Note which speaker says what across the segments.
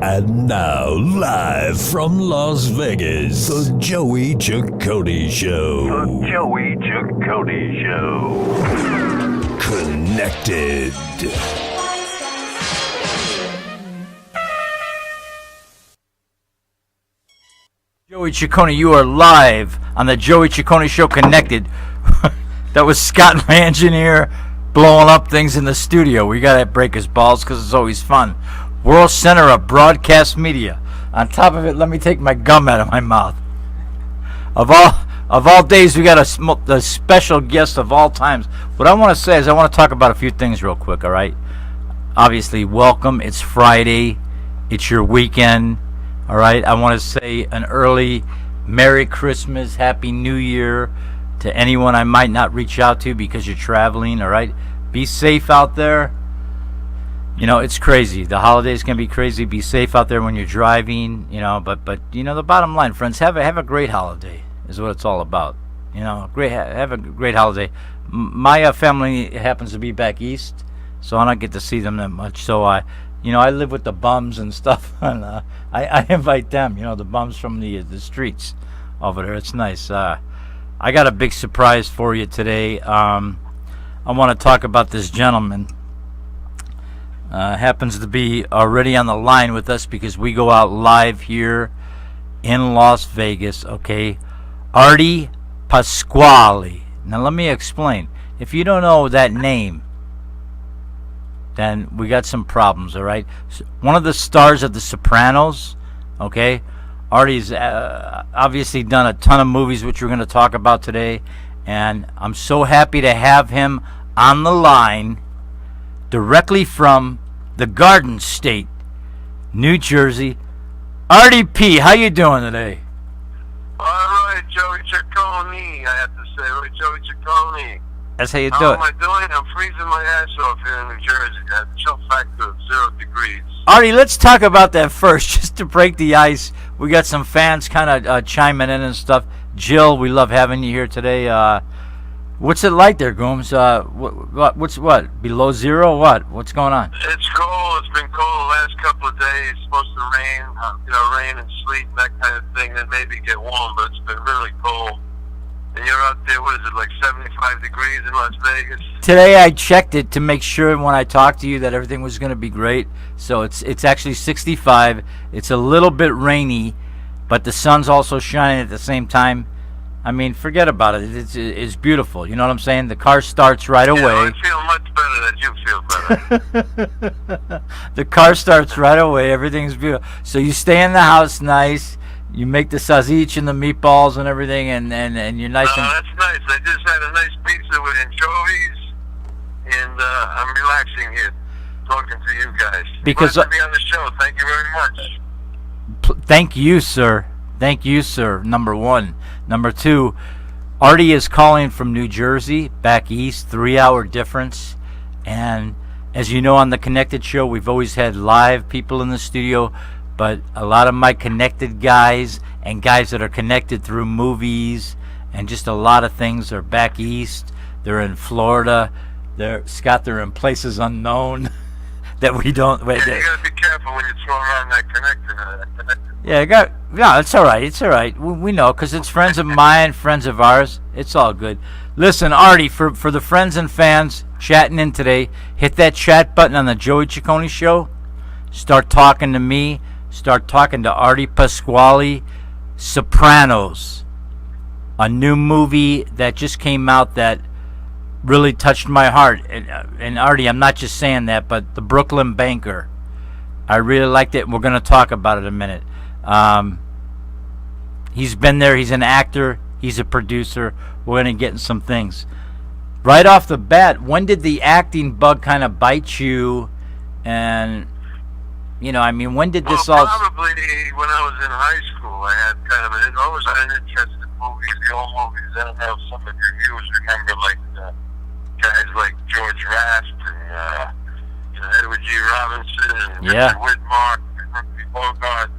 Speaker 1: And now, live from Las Vegas, the Joey Ciccone Show.
Speaker 2: The Joey Ciccone Show.
Speaker 1: Connected.
Speaker 3: Joey Ciccone, you are live on the Joey Ciccone Show Connected. That was Scott, my engineer, blowing up things in the studio. We got to break his balls because it's always fun. World Center of Broadcast Media. On top of it, let me take my gum out of my mouth. Of all days, we got a special guest of all times. What I want to say is I want to talk about a few things real quick, all right? Obviously, welcome. It's Friday. It's your weekend, all right? I want to say an early Merry Christmas, Happy New Year to anyone I might not reach out to because you're traveling, all right? Be safe out there. You know, it's crazy. The holidays can be crazy. Be safe out there when you're driving, you know, but you know, the bottom line, friends, have a great holiday is what it's all about. You know, have a great holiday. My family happens to be back east, so I don't get to see them that much. So I live with the bums and stuff, and I invite them, you know, the bums from the streets over there. It's nice. I got a big surprise for you today. I want to talk about this gentleman. Happens to be already on the line with us because we go out live here in Las Vegas, okay? Artie Pasquale. Now let me explain. If you don't know that name, then we got some problems, all right? One of the stars of The Sopranos, okay? Artie's obviously done a ton of movies, which we're going to talk about today, and I'm so happy to have him on the line directly from the Garden State, New Jersey. Artie P, how you doing today?
Speaker 4: All right, Joey Ciccone. I have to say, right, Joey Ciccone.
Speaker 3: That's how you do
Speaker 4: How
Speaker 3: it.
Speaker 4: am I doing? I'm freezing my ass off here in New Jersey. I have a chill factor of 0 degrees.
Speaker 3: Artie, let's talk about that first, just to break the ice. We got some fans kind of chiming in and stuff. Jill, we love having you here today. What's it like there, Gooms? What's below zero? What's going on?
Speaker 4: It's cold. It's been cold the last couple of days. It's supposed to rain, rain and sleet, that kind of thing, and maybe get warm, but it's been really cold. And you're out there, what is it, like 75 degrees in Las Vegas?
Speaker 3: Today I checked it to make sure when I talked to you that everything was going to be great. So it's actually 65. It's a little bit rainy, but the sun's also shining at the same time. I mean, forget about it. It's beautiful. You know what I'm saying? The car starts right away.
Speaker 4: I feel much better than you feel better.
Speaker 3: The car starts right away. Everything's beautiful. So you stay in the house nice. You make the sausage and the meatballs and everything, and you're nice.
Speaker 4: That's nice. I just had a nice pizza with anchovies, and I'm relaxing here, talking to you guys.
Speaker 3: Because
Speaker 4: glad to be on the show. Thank you very much.
Speaker 3: Thank you, sir. Thank you, sir. Number one. Number two, Artie is calling from New Jersey, back east, 3-hour difference. And as you know, on the Connected Show, we've always had live people in the studio, but a lot of my connected guys and guys that are connected through movies and just a lot of things are back east. They're in Florida. They're in places unknown that we don't.
Speaker 4: You gotta be careful when you throw around that connected.
Speaker 3: Yeah, it's all right. It's all right. We know because it's friends of mine, friends of ours. It's all good. Listen, Artie, for the friends and fans chatting in today, hit that chat button on the Joey Ciccone Show. Start talking to me. Start talking to Artie Pasquale. Sopranos, a new movie that just came out that really touched my heart. And Artie, I'm not just saying that, but The Brooklyn Banker. I really liked it. We're going to talk about it in a minute. He's been there. He's an actor. He's a producer. We're going to get in some things. Right off the bat, when did the acting bug kind of bite you? And, you know, I mean, when did this all...
Speaker 4: Probably when I was in high school. I had kind of always had an interest in movies, the old movies. I don't know if some of your viewers remember, like, guys like George Raft and, Edward G. Robinson and Richard Widmark and Humphrey Bogart.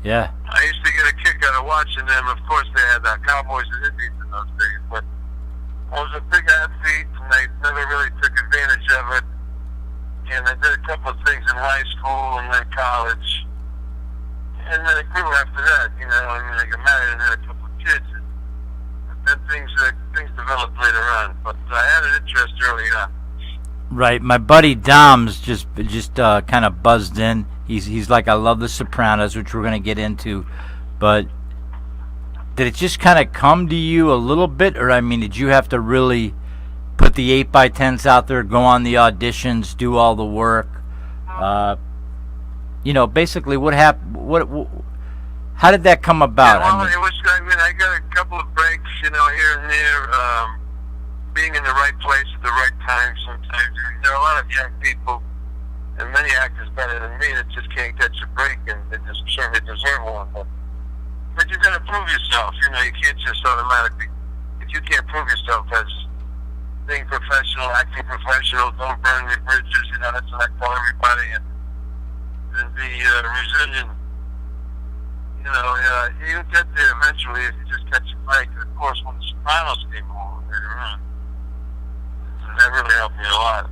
Speaker 3: Yeah.
Speaker 4: I used to get a kick out of watching them. Of course, they had Cowboys and Indians in those days, but I was a big athlete, and I never really took advantage of it. And I did a couple of things in high school and then college. and then it grew after that. You know, I mean, I got married and had a couple of kids. And then things developed later on. But I had an interest early on.
Speaker 3: Right. My buddy Dom's just kind of buzzed in. He's like, I love The Sopranos, which we're going to get into. But did it just kind of come to you a little bit? Or, I mean, did you have to really put the 8x10s out there, go on the auditions, do all the work? You know, basically, what happened? How did that come about?
Speaker 4: Yeah, well, I got a couple of breaks, you know, here and there. Being in the right place at the right time sometimes. There are a lot of young people, and many actors better than me, that just can't catch a break, and they just certainly deserve one. But you got to prove yourself. You know, you can't just automatically. If you can't prove yourself as being professional, acting professional, don't burn your bridges. You know, that's what I tell everybody, and be resilient. You know, you get there eventually if you just catch a break. And of course, when The Sopranos came along later on, that really helped me a lot.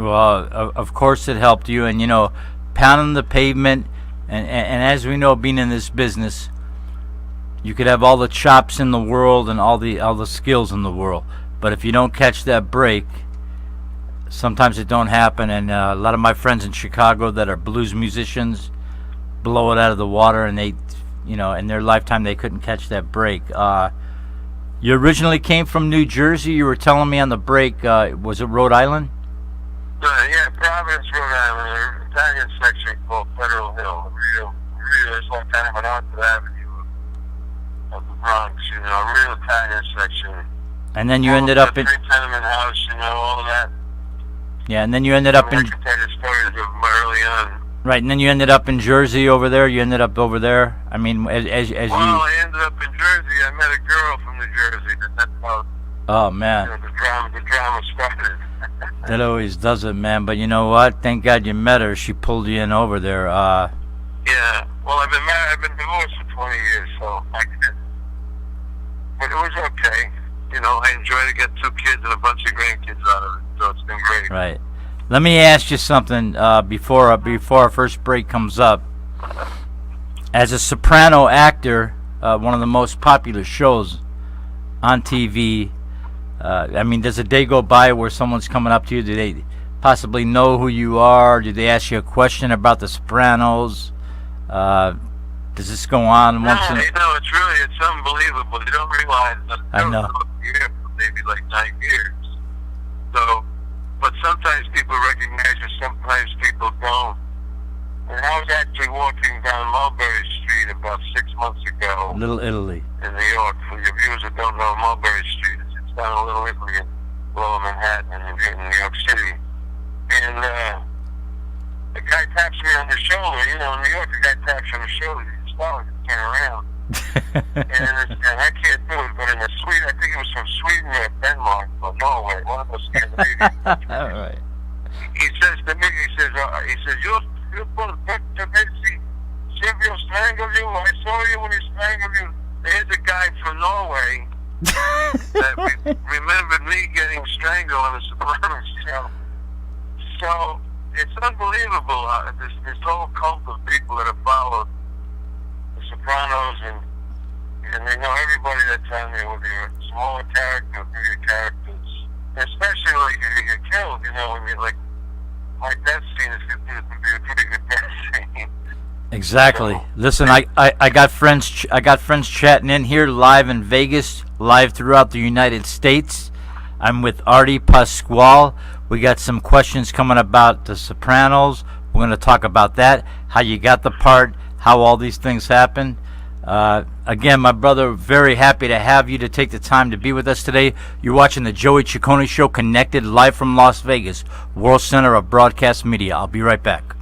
Speaker 3: Well, of course it helped you, and you know, pounding the pavement, and as we know, being in this business, you could have all the chops in the world and all the skills in the world, but if you don't catch that break, sometimes it don't happen. And a lot of my friends in Chicago that are blues musicians blow it out of the water, and they, you know, in their lifetime they couldn't catch that break. You originally came from New Jersey. You were telling me on the break. Was it Rhode Island?
Speaker 4: Yeah, Providence, Rhode Island. An Italian section called Federal Hill. Real, it's like kind of an Arthur Avenue of the Bronx. You know, a real Italian section.
Speaker 3: And then you ended up in
Speaker 4: three-tenement house. You know, all of that.
Speaker 3: Yeah, and then you ended up in.
Speaker 4: I can tell you stories of early on.
Speaker 3: Right, and then you ended up in Jersey over there. You ended up over there. I mean, as you.
Speaker 4: Well, I ended up in Jersey. I met a girl from New Jersey. That's how.
Speaker 3: Oh man.
Speaker 4: You know, the drama started.
Speaker 3: That always does it, man. But you know what? Thank God you met her. She pulled you in over there.
Speaker 4: Yeah. Well, I've been married. I've been divorced for 20 years, so I can't. But it was okay. You know, I enjoyed it. Got 2 kids and a bunch of grandkids out of it, so it's been great.
Speaker 3: Right. Let me ask you something before our first break comes up. As a soprano actor, one of the most popular shows on TV, I mean, does a day go by where someone's coming up to you? Do they possibly know who you are? Do they ask you a question about The Sopranos? Does this go on once in a...
Speaker 4: You know, it's unbelievable. You don't realize that
Speaker 3: I know.
Speaker 4: Maybe like 9 years. So, but sometimes people recognize you, sometimes people don't. And I was actually walking down Mulberry Street about 6 months ago.
Speaker 3: Little Italy.
Speaker 4: In New York. For your viewers that don't know Mulberry Street, it's down in Little Italy in Lower Manhattan in New York City. And the guy taps me on the shoulder. You know, in New York, the guy taps you on the shoulder. You start to turn around. and I can't do it, but in a Sweden, I think it was from Sweden or Denmark or Norway, one of those Scandinavian countries.
Speaker 3: All right.
Speaker 4: He says to me, he says, you put a picture, see Silvio strangled you. I saw you when he strangled you. There's a guy from Norway that remembered me getting strangled on the Sopranos show. So it's unbelievable. This whole cult of people that have followed The Sopranos, and they know everybody that's on there, whether you're a smaller character or bigger characters. Especially like if you get killed, you know, when you're like my death scene is going to be a pretty good death scene.
Speaker 3: Exactly.
Speaker 4: So,
Speaker 3: listen, I got friends chatting in here live in Vegas, live throughout the United States. I'm with Artie Pasquale. We got some questions coming about The Sopranos. We're going to talk about that, how you got the part, how all these things happened. Again, my brother, very happy to have you to take the time to be with us today. You're watching the Joey Ciccone Show, connected live from Las Vegas, World Center of Broadcast Media. I'll be right back.